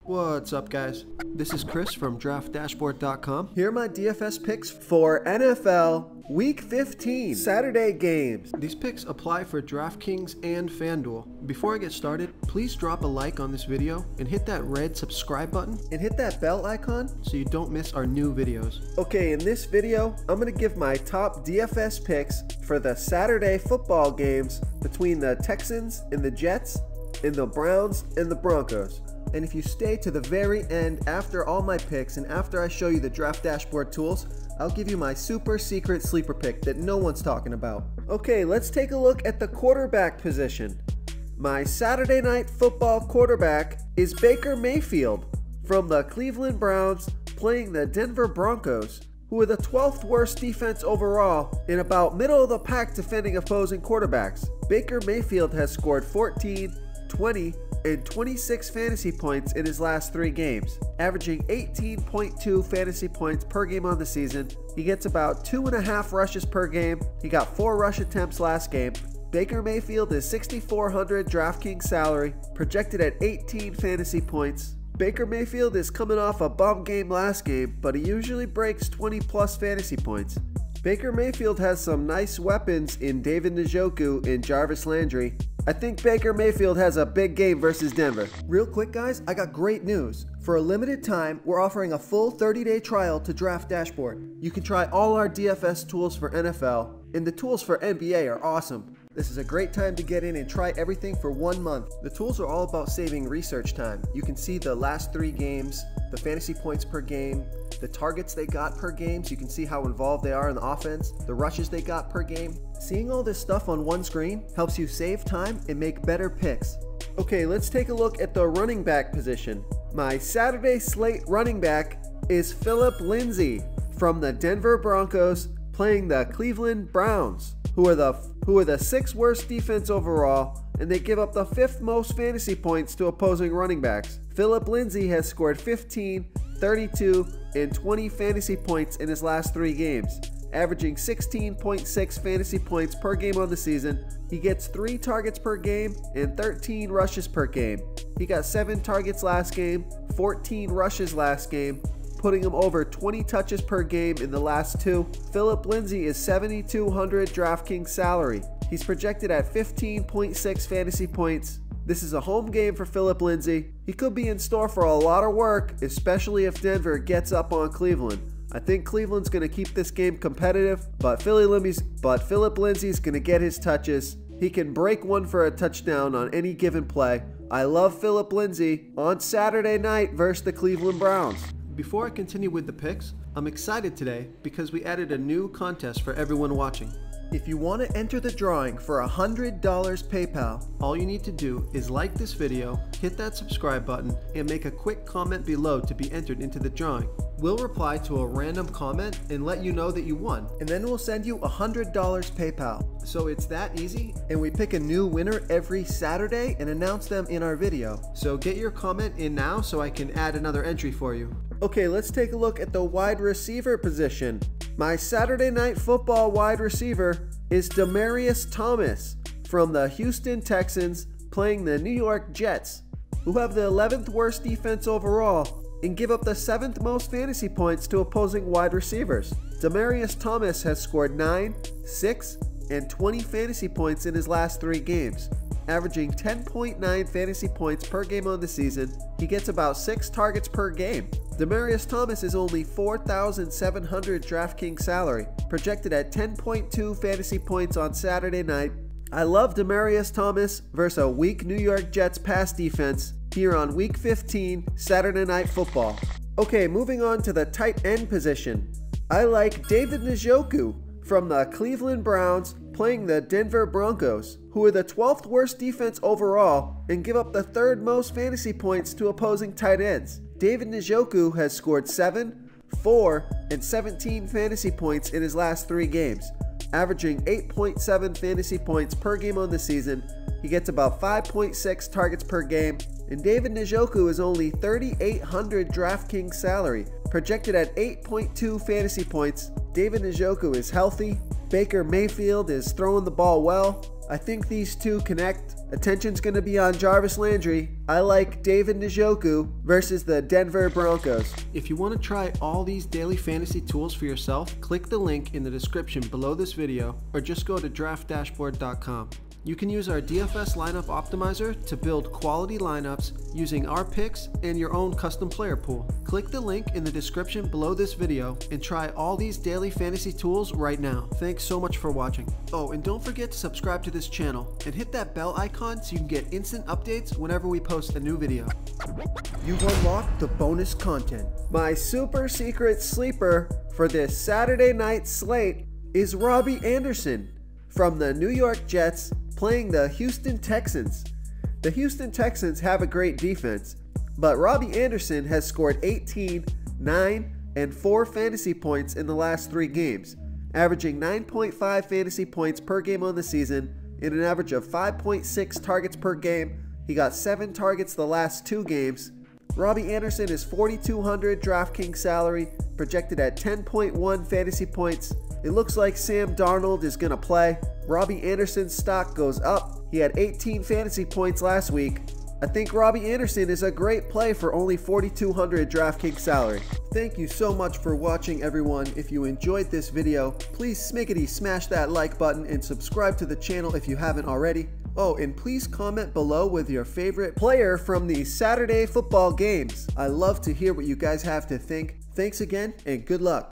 What's up, guys? This is Chris from DraftDashboard.com. Here are my DFS picks for NFL Week 15 Saturday games. These picks apply for DraftKings and FanDuel. Before I get started, please drop a like on this video and hit that red subscribe button and hit that bell icon so you don't miss our new videos. Okay, in this video, I'm going to give my top DFS picks for the Saturday football games between the Texans and the Jets and the Browns and the Broncos. And if you stay to the very end after all my picks and after I show you the draft dashboard tools, I'll give you my super secret sleeper pick that no one's talking about. Okay, let's take a look at the quarterback position. My Saturday night football quarterback is Baker Mayfield from the Cleveland Browns playing the Denver Broncos, who are the 12th worst defense overall and about middle of the pack defending opposing quarterbacks. Baker Mayfield has scored 14, 20, and 26 fantasy points in his last 3 games, averaging 18.2 fantasy points per game on the season. He gets about 2.5 rushes per game. He got 4 rush attempts last game. Baker Mayfield is $6,400 DraftKings salary, projected at 18 fantasy points. Baker Mayfield is coming off a bum game last game, but he usually breaks 20 plus fantasy points. Baker Mayfield has some nice weapons in David Njoku and Jarvis Landry. I think Baker Mayfield has a big game versus Denver. Real quick, guys, I got great news. For a limited time, we're offering a full 30-day trial to Draft Dashboard. You can try all our DFS tools for NFL, and the tools for NBA are awesome. This is a great time to get in and try everything for 1 month. The tools are all about saving research time. You can see the last 3 games, the fantasy points per game, the targets they got per game, so you can see how involved they are in the offense, the rushes they got per game. Seeing all this stuff on one screen helps you save time and make better picks. Okay, let's take a look at the running back position. My Saturday slate running back is Phillip Lindsey from the Denver Broncos playing the Cleveland Browns, who are the 6th worst defense overall, and they give up the 5th most fantasy points to opposing running backs. Phillip Lindsey has scored 15, 32, and 20 fantasy points in his last 3 games, averaging 16.6 fantasy points per game on the season. He gets 3 targets per game and 13 rushes per game. He got 7 targets last game, 14 rushes last game, putting him over 20 touches per game in the last 2. Phillip Lindsey is $7,200 DraftKings salary. He's projected at 15.6 fantasy points. This is a home game for Phillip Lindsey. He could be in store for a lot of work, especially if Denver gets up on Cleveland. I think Cleveland's going to keep this game competitive, but Phillip Lindsey's going to get his touches. He can break one for a touchdown on any given play. I love Phillip Lindsey on Saturday night versus the Cleveland Browns. Before I continue with the picks, I'm excited today because we added a new contest for everyone watching. If you want to enter the drawing for $100 PayPal, all you need to do is like this video, hit that subscribe button, and make a quick comment below to be entered into the drawing. We'll reply to a random comment and let you know that you won, and then we'll send you $100 PayPal. So it's that easy, and we pick a new winner every Saturday and announce them in our video. So get your comment in now so I can add another entry for you. Okay, let's take a look at the wide receiver position. My Saturday night football wide receiver is Demaryius Thomas from the Houston Texans playing the New York Jets, who have the 11th worst defense overall and give up the 7th most fantasy points to opposing wide receivers. Demaryius Thomas has scored 9, 6, and 20 fantasy points in his last 3 games, averaging 10.9 fantasy points per game on the season. He gets about 6 targets per game. Demaryius Thomas is only $4,700 DraftKings salary, projected at 10.2 fantasy points on Saturday night. I love Demaryius Thomas versus a weak New York Jets pass defense here on Week 15 Saturday Night Football. Okay, moving on to the tight end position. I like David Njoku from the Cleveland Browns playing the Denver Broncos, who are the 12th worst defense overall and give up the 3rd most fantasy points to opposing tight ends. David Njoku has scored 7, 4, and 17 fantasy points in his last 3 games, averaging 8.7 fantasy points per game on the season. He gets about 5.6 targets per game, and David Njoku is only $3,800 DraftKings salary, projected at 8.2 fantasy points. David Njoku is healthy. Baker Mayfield is throwing the ball well. I think these two connect. Attention's going to be on Jarvis Landry. I like David Njoku versus the Denver Broncos. If you want to try all these daily fantasy tools for yourself, click the link in the description below this video or just go to draftdashboard.com. You can use our DFS lineup optimizer to build quality lineups using our picks and your own custom player pool. Click the link in the description below this video and try all these daily fantasy tools right now. Thanks so much for watching. Oh, and don't forget to subscribe to this channel and hit that bell icon so you can get instant updates whenever we post a new video. You've unlocked the bonus content. My super secret sleeper for this Saturday night slate is Robbie Anderson from the New York Jets playing the Houston Texans. The Houston Texans have a great defense, but Robbie Anderson has scored 18, 9, and 4 fantasy points in the last 3 games, averaging 9.5 fantasy points per game on the season and an average of 5.6 targets per game. He got 7 targets the last 2 games. Robbie Anderson is $4,200 DraftKings salary, projected at 10.1 fantasy points. It looks like Sam Darnold is going to play. Robbie Anderson's stock goes up. He had 18 fantasy points last week. I think Robbie Anderson is a great play for only $4,200 DraftKings salary. Thank you so much for watching, everyone. If you enjoyed this video, please smiggity smash that like button and subscribe to the channel if you haven't already. Oh, and please comment below with your favorite player from the Saturday football games. I love to hear what you guys have to think. Thanks again, and good luck.